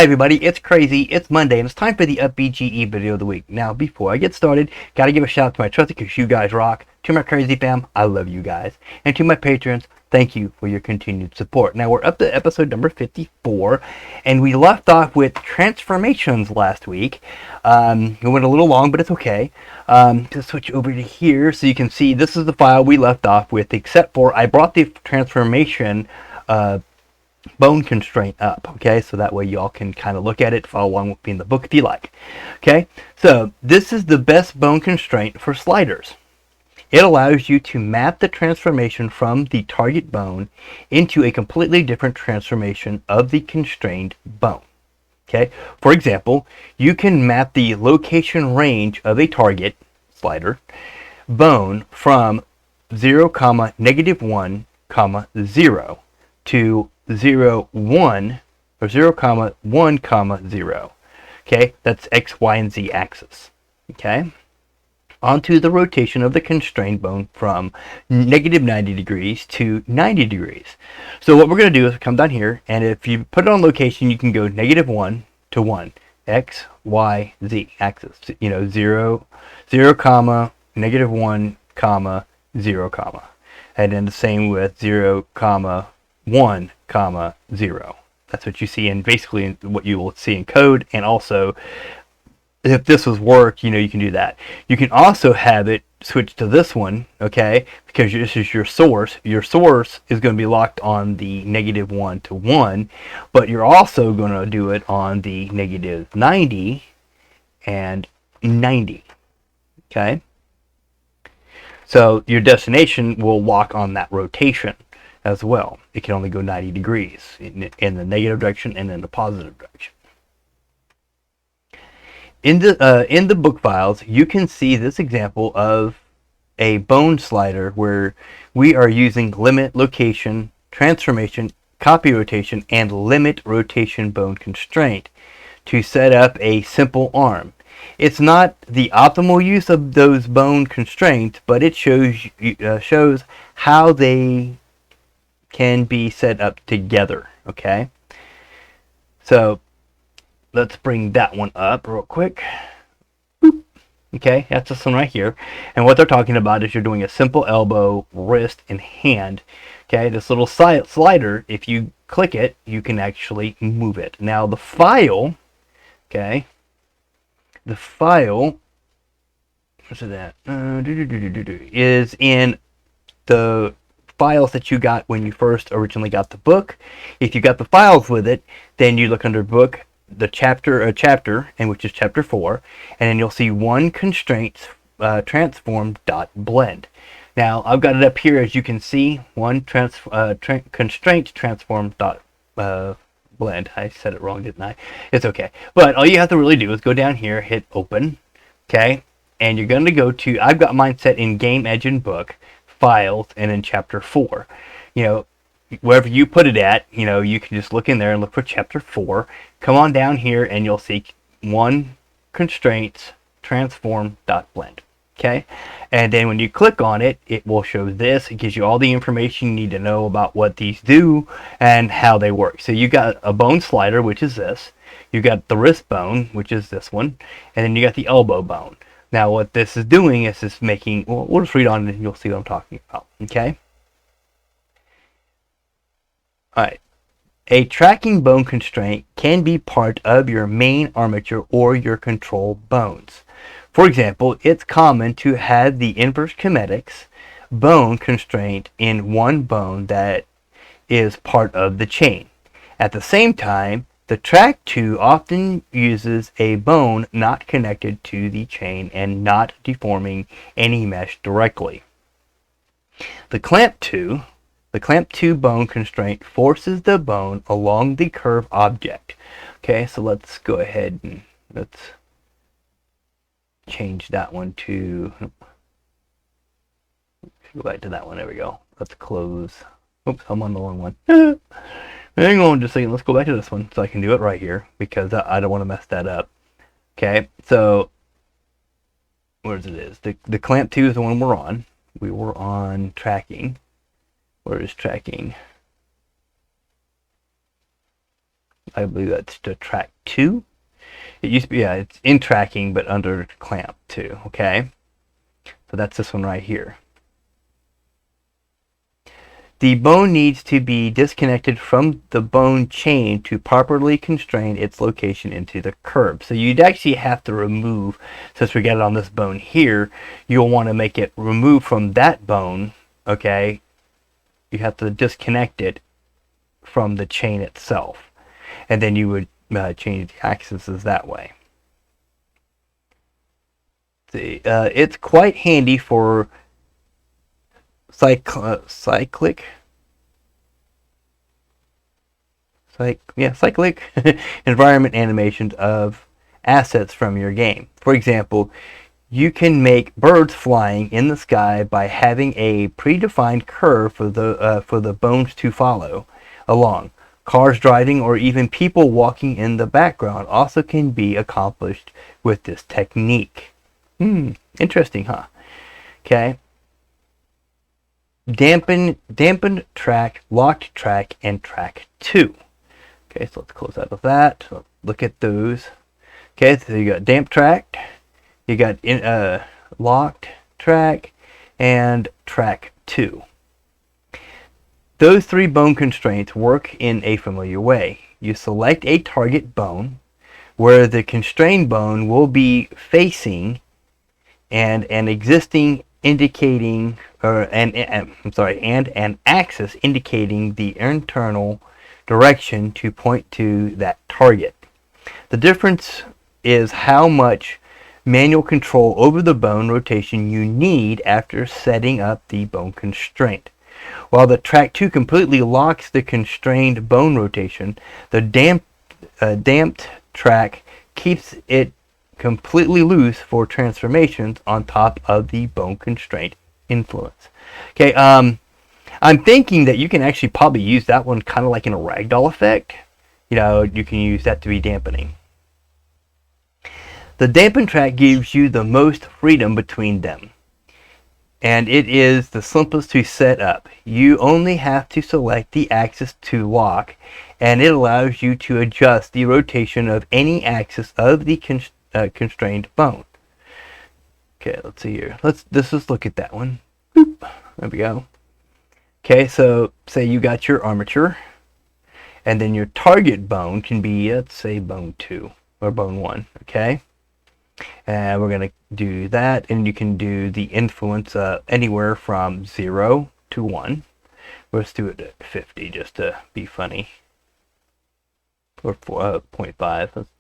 Hi everybody, it's Crazy, it's Monday, and it's time for the UPBGE video of the week. Now, before I get started, gotta give a shout out to my trusted because you guys rock. To my Crazy fam, I love you guys. And to my patrons, thank you for your continued support. Now, we're up to episode number 54, and we left off with transformations last week. It went a little long, but it's okay. Just switch over to here so you can see this is the file we left off with, except for I brought the transformation bone constraint up, okay, so that way y'all can kind of look at it, follow along with me in the book if you like. Okay, so this is the best bone constraint for sliders. It allows you to map the transformation from the target bone into a completely different transformation of the constrained bone. Okay, for example, you can map the location range of a target slider bone from 0, -1, 0 to 0, 1 or 0, 1, 0. Okay, that's X, Y, and Z axis. Okay, onto the rotation of the constrained bone from -90 degrees to 90 degrees. So what we're going to do is come down here, and if you put it on location, you can go -1 to 1, X, Y, Z axis. You know, 0, 0, -1, 0, and then the same with 0, 1, 0. That's what you see in basically what you will see in code. And also, if this was work, you know, you can do that. You can also have it switch to this one, okay, because this is your source. Your source is going to be locked on the -1 to 1, but you're also going to do it on the -90 and 90. Okay, so your destination will lock on that rotation as well. It can only go 90 degrees in the negative direction and in the positive direction. In the book files, you can see this example of a bone slider where we are using limit location, transformation, copy rotation, and limit rotation bone constraint to set up a simple arm. It's not the optimal use of those bone constraints, but it shows how they can be set up together. Okay, so let's bring that one up real quick. Boop. Okay, that's this one right here, and what they're talking about is you're doing a simple elbow, wrist, and hand. Okay, this little slider, if you click it, you can actually move it. Now the file, okay, the file, where's it at? Is in the files that you got when you first originally got the book. If you got the files with it, then you look under book, the chapter, and which is chapter 4, and then you'll see one constraints transform.blend. Now I've got it up here, as you can see, one constraints transform.blend. I said it wrong, didn't I? It's okay. But all you have to really do is go down here, hit open, okay, and you're going to go to, I've got mine set in game engine book, files, and in chapter 4. You know, wherever you put it at, you know, you can just look in there and look for chapter 4. Come on down here and you'll see one constraints transform.blend. Okay, and then when you click on it, it will show this. It gives you all the information you need to know about what these do and how they work. So you got a bone slider, which is this. You got the wrist bone, which is this one, and then you got the elbow bone. Now what this is doing is it's making, well, we'll just read on and you'll see what I'm talking about. Okay. Alright. A tracking bone constraint can be part of your main armature or your control bones. For example, it's common to have the inverse kinetics bone constraint in one bone that is part of the chain. At the same time, the track 2 often uses a bone not connected to the chain and not deforming any mesh directly. The clamp 2 bone constraint forces the bone along the curved object. Okay, so let's go ahead and let's change that one to, go back to that one. There we go. Let's close. Oops, I'm on the wrong one. Hang on just a second. Let's go back to this one so I can do it right here because I don't want to mess that up. Okay, so where's it is? The clamp 2 is the one we're on. We were on tracking. Where is tracking? I believe that's to track 2. It used to be, yeah, it's in tracking, but under clamp 2, okay? So that's this one right here. The bone needs to be disconnected from the bone chain to properly constrain its location into the curb. So you'd actually have to remove, since we got it on this bone here, you'll want to make it remove from that bone, okay? You have to disconnect it from the chain itself. And then you would change the axes that way. See, it's quite handy for cyclic environment animations of assets from your game. For example, you can make birds flying in the sky by having a predefined curve for the bones to follow along. Cars driving or even people walking in the background also can be accomplished with this technique. Interesting, huh? Okay. Dampened track, locked track, and track 2. Okay, so let's close out of that. So look at those. Okay, so you got damp track, you got locked track, and track 2. Those 3 bone constraints work in a familiar way. You select a target bone where the constrained bone will be facing and an existing indicating and an axis indicating the internal direction to point to that target. The difference is how much manual control over the bone rotation you need after setting up the bone constraint. While the track 2 completely locks the constrained bone rotation, the damped track keeps it completely loose for transformations on top of the bone constraint influence. Okay, I'm thinking that you can actually probably use that one kind of like in a ragdoll effect. You know, you can use that to be dampening. The dampen track gives you the most freedom between them, and it is the simplest to set up. You only have to select the axis to lock, and it allows you to adjust the rotation of any axis of the constrained bone. Okay, let's see here. Let's just look at that one. Boop. There we go. Okay, so say you got your armature, and then your target bone can be, let's say, bone 2 or bone 1. Okay, and we're gonna do that, and you can do the influence anywhere from 0 to 1. Let's do it at 50 just to be funny, or 0.5. Let's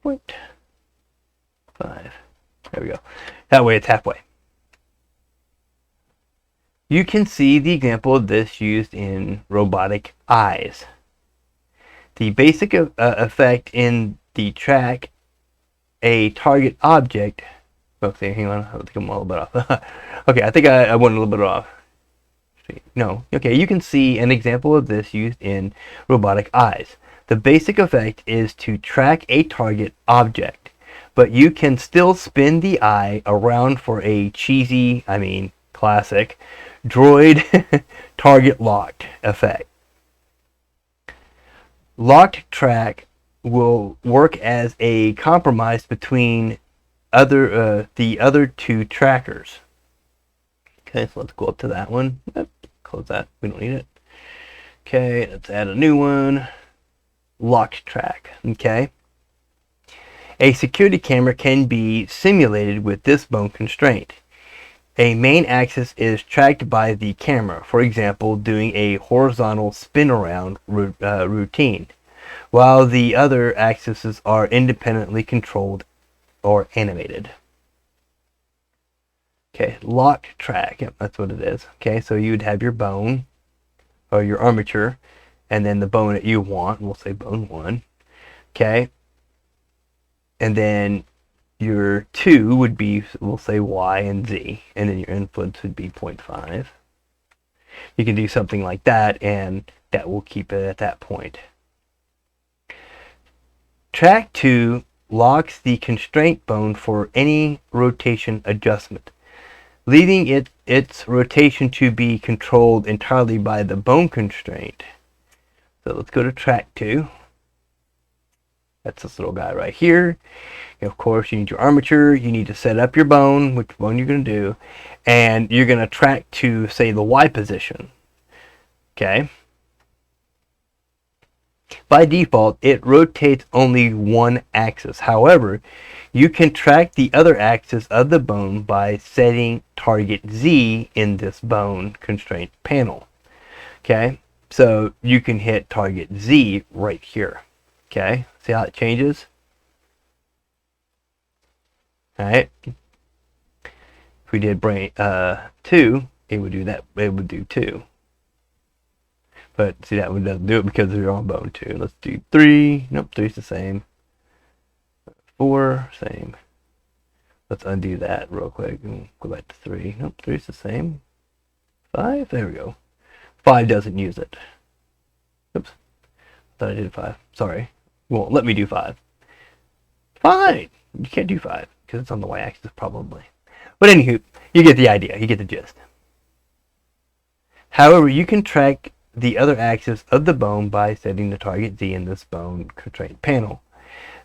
0.5. There we go. That way it's halfway. You can see the example of this used in robotic eyes. The basic effect in the track a target object. Okay, hang on. I think I'm a little bit off. Okay, I think I went a little bit off. No. Okay, you can see an example of this used in robotic eyes. The basic effect is to track a target object, but you can still spin the eye around for a cheesy, classic, droid target locked effect. Locked track will work as a compromise between the other 2 trackers. Okay, so let's go up to that one. Close that. We don't need it. Okay, let's add a new one. Locked track. Okay. A security camera can be simulated with this bone constraint. A main axis is tracked by the camera, for example, doing a horizontal spin around routine, while the other axes are independently controlled or animated. Okay, locked track, yep, that's what it is. Okay, so you'd have your bone, or your armature, and then the bone that you want, we'll say bone 1. Okay, and then your 2 would be, we'll say Y and Z, and then your influence would be 0.5. You can do something like that, and that will keep it at that point. Track 2 locks the constraint bone for any rotation adjustment, leaving its rotation to be controlled entirely by the bone constraint. So let's go to track 2. That's this little guy right here. And of course, you need your armature. You need to set up your bone, which bone you're going to do. And you're going to track to, say, the Y position. Okay? By default, it rotates only one axis. However, you can track the other axis of the bone by setting target Z in this bone constraint panel. Okay? So you can hit target Z right here. Okay? See how it changes? Alright. If we did brain 2, it would do that. It would do 2. But see, that one doesn't do it because we're on bone 2. Let's do 3. Nope, 3's the same. 4, same. Let's undo that real quick and go back to 3. Nope, 3's the same. 5, there we go. 5 doesn't use it. Oops. Thought I did 5. Sorry. Won't let me do 5. Fine. You can't do 5 because it's on the y-axis probably. But anywho, you get the idea. You get the gist. However, you can track the other axis of the bone by setting the target Z in this bone constraint panel.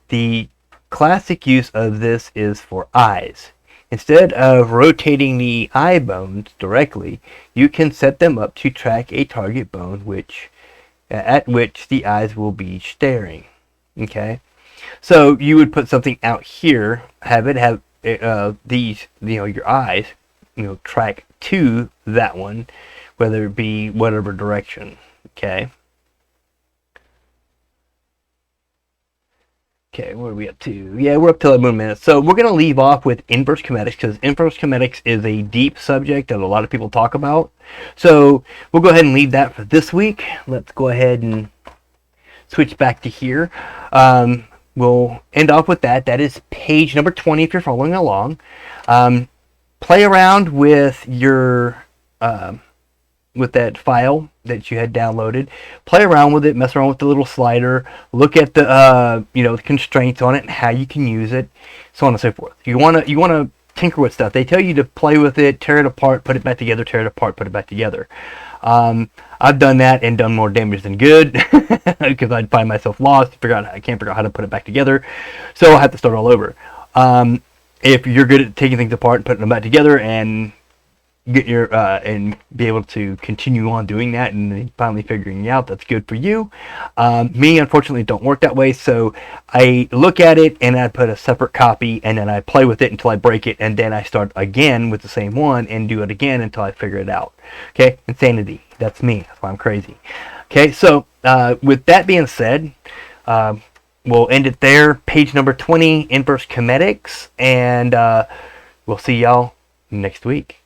The classic use of this is for eyes. Instead of rotating the eye bones directly, you can set them up to track a target bone at which the eyes will be staring. Okay, so you would put something out here, have these, your eyes, track to that one, whether it be whatever direction. Okay. Okay, what are we up to? Yeah, we're up to 11 minutes. So we're going to leave off with inverse kinetics because inverse kinetics is a deep subject that a lot of people talk about. So we'll go ahead and leave that for this week. Let's go ahead and switch back to here. We'll end off with that. That is page number 20 if you're following along. Play around with your with that file that you had downloaded. Play around with it, mess around with the little slider, look at the the constraints on it and how you can use it, so on and so forth. You wanna tinker with stuff. They tell you to play with it, tear it apart, put it back together, tear it apart, put it back together. I've done that and done more damage than good because I'd find myself lost, I can't figure out how to put it back together, so I have to start all over. If you're good at taking things apart and putting them back together and get your and be able to continue on doing that and then finally figuring it out, that's good for you. Me, unfortunately, don't work that way, so I look at it and I put a separate copy and then I play with it until I break it, and then I start again with the same one and do it again until I figure it out. Okay, insanity. That's me. That's why I'm crazy. Okay, so with that being said, we'll end it there. Page number 20, inverse kinetics, and we'll see y'all next week.